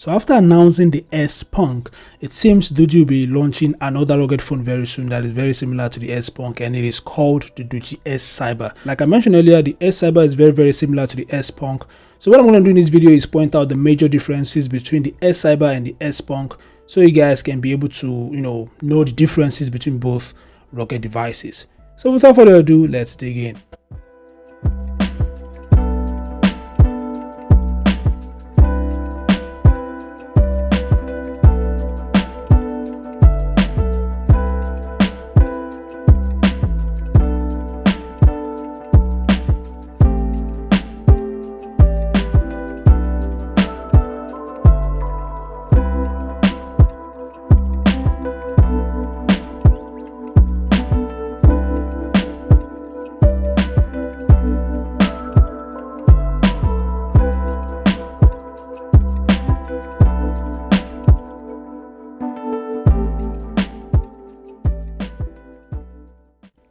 So after announcing the S Punk, it seems Doogee will be launching another rugged phone very soon that is very similar to the S Punk, and it is called the Doogee S Cyber. Like I mentioned earlier, the S Cyber is very similar to the S Punk. So what I'm going to do in this video is point out the major differences between the S Cyber and the S Punk, so you guys can be able to know the differences between both rugged devices. So without further ado, let's dig in.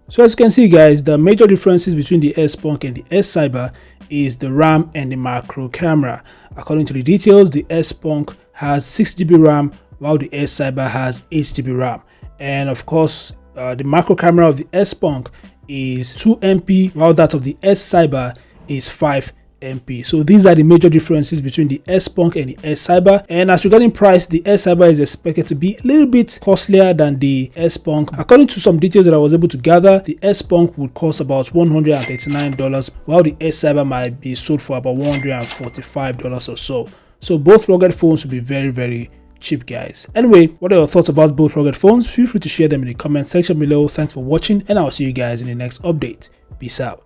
So as you can see guys, the major differences between the S Punk and the S Cyber is the RAM and the macro camera. According to the details, the S Punk has 6GB RAM while the S Cyber has 8GB RAM. And of course, the macro camera of the S Punk is 2MP while that of the S Cyber is 5MP. So these are the major differences between the S Punk and the S Cyber. And as regarding price, the S Cyber is expected to be a little bit costlier than the S Punk. According to some details that I was able to gather, the S Punk would cost about $139, while the S Cyber might be sold for about $145 or so. So both rugged phones will be very cheap guys. Anyway, what are your thoughts about both rugged phones? Feel free to share them in the comment section below. Thanks for watching, and I'll see you guys in the next update. Peace out.